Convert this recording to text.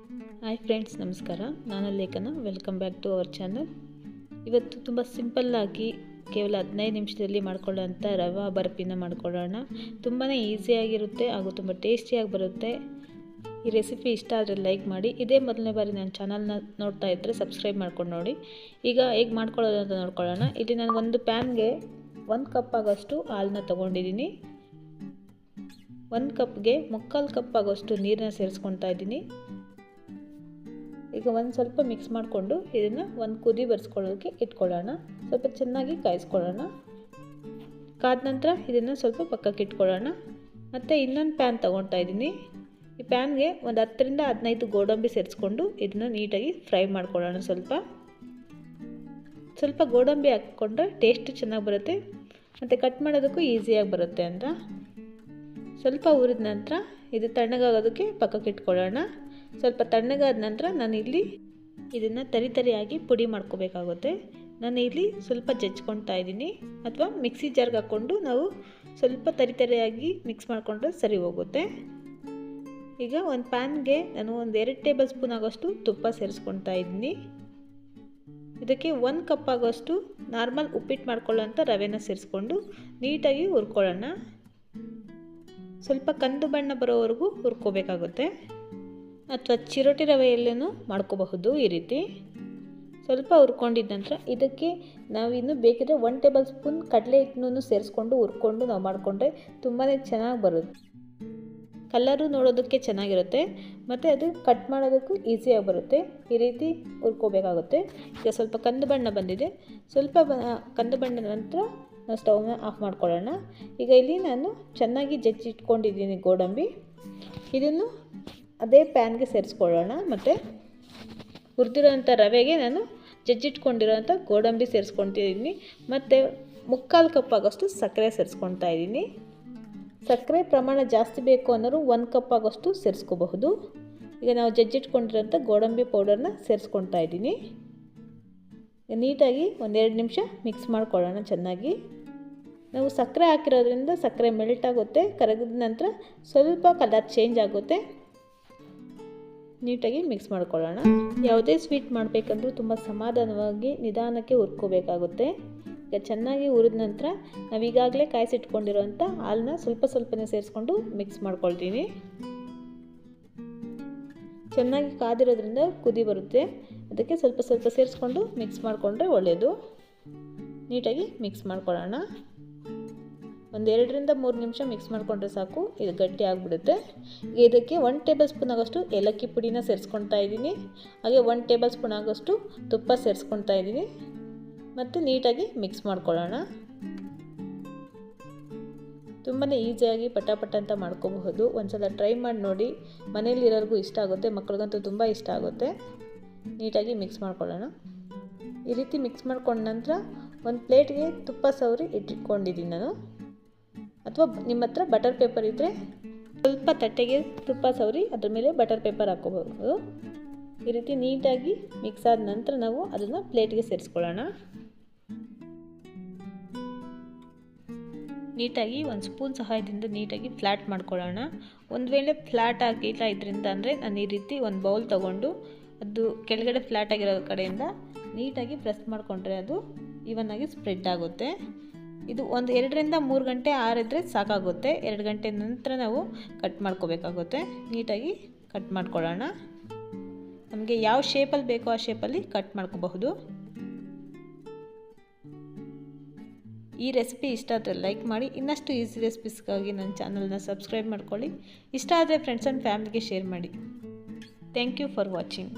Hi friends, ನಮಸ್ಕಾರ. ನಾನು Lekhana. Welcome back to our channel. ಇವತ್ತು ತುಂಬ ಸಿಂಪಲ್ಲಾಗಿ ಕೇವಲ 15 ನಿಮಿಷದಲ್ಲಿ ಮಾಡ್ಕೊಳ್ಳೋಂಥ ರವಾ ಬರ್ಫಿನ ಮಾಡ್ಕೊಳ್ಳೋಣ. ತುಂಬಾ ಈಸಿಯಾಗಿರುತ್ತೆ ಹಾಗೂ ತುಂಬ ಟೇಸ್ಟಿಯಾಗಿ ಬರುತ್ತೆ. ಈ ರೆಸಿಪಿ ಇಷ್ಟ ಆದರೆ ಲೈಕ್ ಮಾಡಿ. ಇದೇ ಮೊದಲನೇ ಬಾರಿ ನನ್ನ ಚಾನಲ್ನ ನೋಡ್ತಾ ಇದ್ದರೆ ಸಬ್ಸ್ಕ್ರೈಬ್ ಮಾಡ್ಕೊಂಡು ನೋಡಿ. ಈಗ ಹೇಗೆ ಮಾಡ್ಕೊಳ್ಳೋದು ಅಂತ ನೋಡ್ಕೊಳ್ಳೋಣ. ಇಲ್ಲಿ ನಾನು ಒಂದು ಪ್ಯಾನ್ಗೆ 1 ಕಪ್ ಆಗೋಷ್ಟು ಹಾಲನ್ನ ತೊಗೊಂಡಿದ್ದೀನಿ. 1 ಕಪ್ಗೆ 3/4 ಕಪ್ ಆಗೋಷ್ಟು ನೀರನ್ನ ಸೇರಿಸ್ಕೊತಾ ಇದ್ದೀನಿ. ಈಗ ಸ್ವಲ್ಪ ಮಿಕ್ಸ್ ಮಾಡಿಕೊಂಡು ಇದನ್ನು ಒಂದು ಕುದಿ ಬರ್ಸ್ಕೊಳ್ಳೋಕ್ಕೆ ಇಟ್ಕೊಳ್ಳೋಣ. ಸ್ವಲ್ಪ ಚೆನ್ನಾಗಿ ಕಾಯಿಸ್ಕೊಳ್ಳೋಣ. ಕಾದ ನಂತರ ಇದನ್ನು ಸ್ವಲ್ಪ ಪಕ್ಕಕ್ಕೆ ಇಟ್ಕೊಳ್ಳೋಣ. ಮತ್ತು ಇನ್ನೊಂದು ಪ್ಯಾನ್ ತೊಗೊಳ್ತಾ ಇದ್ದೀನಿ. ಈ ಪ್ಯಾನ್ಗೆ ಒಂದು 10 ರಿಂದ 15 ಗೋಡಂಬಿ ಸೇರಿಸ್ಕೊಂಡು ಇದನ್ನು ನೀಟಾಗಿ ಫ್ರೈ ಮಾಡ್ಕೊಳ್ಳೋಣ. ಸ್ವಲ್ಪ ಗೋಡಂಬಿ ಹಾಕ್ಕೊಂಡ್ರೆ ಟೇಸ್ಟ್ ಚೆನ್ನಾಗಿ ಬರುತ್ತೆ ಮತ್ತು ಕಟ್ ಮಾಡೋದಕ್ಕೂ ಈಸಿಯಾಗಿ ಬರುತ್ತೆ ಅಂತ. ಸ್ವಲ್ಪ ಹುರಿದ ನಂತರ ಇದು ತಣ್ಣಗಾಗೋದಕ್ಕೆ ಪಕ್ಕಕ್ಕೆ ಇಟ್ಕೊಳ್ಳೋಣ. ಸ್ವಲ್ಪ ತಣ್ಣಗಾದ ನಂತರ ನಾನು ಇಲ್ಲಿ ಇದನ್ನು ತರಿಯಾಗಿ ಪುಡಿ ಮಾಡ್ಕೋಬೇಕಾಗುತ್ತೆ. ನಾನು ಇಲ್ಲಿ ಸ್ವಲ್ಪ ಜಜ್ಕೊತಾ ಇದ್ದೀನಿ, ಅಥವಾ ಮಿಕ್ಸಿ ಜಾರ್ಗೆ ಹಾಕ್ಕೊಂಡು ನಾವು ಸ್ವಲ್ಪ ತರಿಯಾಗಿ ಮಿಕ್ಸ್ ಮಾಡಿಕೊಂಡ್ರೆ ಸರಿ ಹೋಗುತ್ತೆ. ಈಗ ಒಂದು ಪ್ಯಾನ್ಗೆ ನಾನು ಒಂದು 2 ಟೇಬಲ್ ಸ್ಪೂನ್ ಆಗೋಷ್ಟು ತುಪ್ಪ ಸೇರಿಸ್ಕೊತಾ ಇದ್ದೀನಿ. ಇದಕ್ಕೆ 1 ಕಪ್ ಆಗೋಷ್ಟು ನಾರ್ಮಲ್ ಉಪ್ಪಿಟ್ಟು ಮಾಡ್ಕೊಳ್ಳೋಂಥ ರವೆನ ಸೇರಿಸ್ಕೊಂಡು ನೀಟಾಗಿ ಹುರ್ಕೊಳ್ಳೋಣ. ಸ್ವಲ್ಪ ಕಂದು ಬಣ್ಣ ಬರೋವರೆಗೂ ಹುರ್ಕೋಬೇಕಾಗುತ್ತೆ, ಅಥವಾ ಚಿರೋಟಿ ರವೆಯಲ್ಲೂ ಮಾಡ್ಕೋಬಹುದು. ಈ ರೀತಿ ಸ್ವಲ್ಪ ಹುರ್ಕೊಂಡಿದ್ದ ನಂತರ ಇದಕ್ಕೆ ನಾವಿನ್ನು ಬೇಕಿದ್ರೆ 1 ಟೇಬಲ್ ಸ್ಪೂನ್ ಕಡಲೆ ಹಿಟ್ಟನ್ನು ಸೇರಿಸ್ಕೊಂಡು ಹುರ್ಕೊಂಡು ನಾವು ಮಾಡಿಕೊಂಡ್ರೆ ತುಂಬಾ ಚೆನ್ನಾಗಿ ಬರುತ್ತೆ. ಕಲರು ನೋಡೋದಕ್ಕೆ ಚೆನ್ನಾಗಿರುತ್ತೆ ಮತ್ತು ಅದು ಕಟ್ ಮಾಡೋದಕ್ಕೂ ಈಸಿಯಾಗಿ ಬರುತ್ತೆ. ಈ ರೀತಿ ಹುರ್ಕೋಬೇಕಾಗುತ್ತೆ. ಈಗ ಸ್ವಲ್ಪ ಕಂದು ಬಣ್ಣ ಬಂದಿದೆ. ಸ್ವಲ್ಪ ಕಂದು ಬಣ್ಣದ ನಂತರ ನಾವು ಸ್ಟವ್ನ ಆಫ್ ಮಾಡ್ಕೊಳ್ಳೋಣ. ಈಗ ಇಲ್ಲಿ ನಾನು ಚೆನ್ನಾಗಿ ಜಜ್ಜಿಟ್ಕೊಂಡಿದ್ದೀನಿ ಗೋಡಂಬಿ. ಇದನ್ನು ಅದೇ ಪ್ಯಾನ್ಗೆ ಸೇರಿಸ್ಕೊಳ್ಳೋಣ. ಮತ್ತು ಹುರಿದಿರೋಂಥ ರವೆಗೆ ನಾನು ಜಜ್ಜಿಟ್ಕೊಂಡಿರೋಂಥ ಗೋಡಂಬಿ ಸೇರಿಸ್ಕೊತಿದ್ದೀನಿ. ಮತ್ತು 3/4 ಕಪ್ ಆಗೋಷ್ಟು ಸಕ್ಕರೆ ಸೇರಿಸ್ಕೊತಾ ಇದ್ದೀನಿ. ಸಕ್ಕರೆ ಪ್ರಮಾಣ ಜಾಸ್ತಿ ಬೇಕು ಅನ್ನೋರು 1 ಕಪ್ ಆಗೋಷ್ಟು ಸೇರಿಸ್ಕೋಬಹುದು. ಈಗ ನಾವು ಜಜ್ಜಿಟ್ಕೊಂಡಿರೋಂಥ ಗೋಡಂಬಿ ಪೌಡರ್ನ ಸೇರಿಸ್ಕೊತಾ ಇದ್ದೀನಿ. ನೀಟಾಗಿ 1-2 ನಿಮಿಷ ಮಿಕ್ಸ್ ಮಾಡ್ಕೊಳ್ಳೋಣ ಚೆನ್ನಾಗಿ. ನಾವು ಸಕ್ಕರೆ ಹಾಕಿರೋದ್ರಿಂದ ಸಕ್ಕರೆ ಮೆಲ್ಟ್ ಆಗುತ್ತೆ. ಕರಗಿದ ನಂತರ ಸ್ವಲ್ಪ ಕಲರ್ ಚೇಂಜ್ ಆಗುತ್ತೆ. ನೀಟಾಗಿ ಮಿಕ್ಸ್ ಮಾಡ್ಕೊಳ್ಳೋಣ. ಯಾವುದೇ ಸ್ವೀಟ್ ಮಾಡಬೇಕಂದ್ರೂ ತುಂಬ ಸಮಾಧಾನವಾಗಿ ನಿಧಾನಕ್ಕೆ ಹುರ್ಕೋಬೇಕಾಗುತ್ತೆ. ಈಗ ಚೆನ್ನಾಗಿ ಹುರಿದ ನಂತರ ನಾವೀಗಾಗಲೇ ಕಾಯಿಸಿಟ್ಕೊಂಡಿರೋಂಥ ಹಾಲನ್ನ ಸ್ವಲ್ಪನೇ ಸೇರಿಸ್ಕೊಂಡು ಮಿಕ್ಸ್ ಮಾಡ್ಕೊಳ್ತೀನಿ. ಚೆನ್ನಾಗಿ ಕಾದಿರೋದ್ರಿಂದ ಕುದಿ ಬರುತ್ತೆ. ಅದಕ್ಕೆ ಸ್ವಲ್ಪ ಸೇರಿಸ್ಕೊಂಡು ಮಿಕ್ಸ್ ಮಾಡಿಕೊಂಡ್ರೆ ಒಳ್ಳೆಯದು. ನೀಟಾಗಿ ಮಿಕ್ಸ್ ಮಾಡ್ಕೊಳ್ಳೋಣ. 1-2 ರಿಂದ 3 ನಿಮಿಷ ಮಿಕ್ಸ್ ಮಾಡಿಕೊಂಡ್ರೆ ಸಾಕು, ಇದು ಗಟ್ಟಿ ಆಗಿಬಿಡುತ್ತೆ. ಇದಕ್ಕೆ 1 ಟೇಬಲ್ ಸ್ಪೂನ್ ಆಗೋಷ್ಟು ಏಲಕ್ಕಿ ಪುಡಿನ ಸೇರಿಸ್ಕೊತಾ ಇದ್ದೀನಿ. ಹಾಗೆ 1 ಟೇಬಲ್ ಸ್ಪೂನ್ ಆಗೋಷ್ಟು ತುಪ್ಪ ಸೇರಿಸ್ಕೊತಾ ಇದ್ದೀನಿ. ಮತ್ತು ನೀಟಾಗಿ ಮಿಕ್ಸ್ ಮಾಡ್ಕೊಳ್ಳೋಣ. ತುಂಬಾ ಈಸಿಯಾಗಿ ಪಟಾಪಟ ಅಂತ ಮಾಡ್ಕೋಬಹುದು. ಒಂದ್ಸಲ ಟ್ರೈ ಮಾಡಿ ನೋಡಿ. ಮನೇಲಿರೋರಿಗೂ ಇಷ್ಟ ಆಗುತ್ತೆ, ಮಕ್ಕಳಿಗಂತೂ ತುಂಬ ಇಷ್ಟ ಆಗುತ್ತೆ. ನೀಟಾಗಿ ಮಿಕ್ಸ್ ಮಾಡ್ಕೊಳ್ಳೋಣ. ಈ ರೀತಿ ಮಿಕ್ಸ್ ಮಾಡ್ಕೊಂಡ ನಂತರ ಒಂದು ಪ್ಲೇಟ್ಗೆ ತುಪ್ಪ ಸವರಿ ಇಟ್ಕೊಂಡಿದ್ದೀನಿ ನಾನು, ಅಥವಾ ನಿಮ್ಮ ಹತ್ರ ಬಟರ್ ಪೇಪರ್ ಇದ್ದರೆ ಸ್ವಲ್ಪ ತಟ್ಟೆಗೆ ತುಪ್ಪ ಸವರಿ ಅದ್ರ ಮೇಲೆ ಬಟರ್ ಪೇಪರ್ ಹಾಕ್ಕೋಬಹುದು. ಈ ರೀತಿ ನೀಟಾಗಿ ಮಿಕ್ಸ್ ಆದ ನಂತರ ನಾವು ಅದನ್ನು ಪ್ಲೇಟ್ಗೆ ಸೇರಿಸ್ಕೊಳ್ಳೋಣ. ನೀಟಾಗಿ ಒಂದು ಸ್ಪೂನ್ ಸಹಾಯದಿಂದ ನೀಟಾಗಿ ಫ್ಲ್ಯಾಟ್ ಮಾಡ್ಕೊಳ್ಳೋಣ. ಒಂದು ವೇಳೆ ಫ್ಲ್ಯಾಟ್ ಆಗಿಲ್ಲ ಇದರಿಂದ ಅಂದರೆ ನಾನು ಈ ರೀತಿ ಒಂದು ಬೌಲ್ ತೊಗೊಂಡು ಅದು ಕೆಳಗಡೆ ಫ್ಲ್ಯಾಟ್ ಆಗಿರೋ ಕಡೆಯಿಂದ ನೀಟಾಗಿ ಪ್ರೆಸ್ ಮಾಡಿಕೊಂಡ್ರೆ ಅದು ಈವನ್ನಾಗಿ ಸ್ಪ್ರೆಡ್ ಆಗುತ್ತೆ. ಇದು 1-2 ರಿಂದ 3 ಗಂಟೆ ಆರಿದ್ರೆ ಸಾಕಾಗುತ್ತೆ. 2 ಗಂಟೆ ನಂತರ ನಾವು ಕಟ್ ಮಾಡ್ಕೋಬೇಕಾಗುತ್ತೆ. ನೀಟಾಗಿ ಕಟ್ ಮಾಡ್ಕೊಳ್ಳೋಣ. ನಮಗೆ ಯಾವ ಶೇಪಲ್ಲಿ ಬೇಕೋ ಆ ಶೇಪಲ್ಲಿ ಕಟ್ ಮಾಡ್ಕೋಬಹುದು. ಈ ರೆಸಿಪಿ ಇಷ್ಟ ಆದರೆ ಲೈಕ್ ಮಾಡಿ. ಇನ್ನಷ್ಟು ಈಸಿ ರೆಸಿಪೀಸ್ಗಾಗಿ ನನ್ನ ಚಾನಲ್ನ ಸಬ್ಸ್ಕ್ರೈಬ್ ಮಾಡ್ಕೊಳ್ಳಿ. ಇಷ್ಟ ಆದರೆ ಫ್ರೆಂಡ್ಸ್ ಆ್ಯಂಡ್ ಫ್ಯಾಮಿಲಿಗೆ ಶೇರ್ ಮಾಡಿ. Thank you for watching.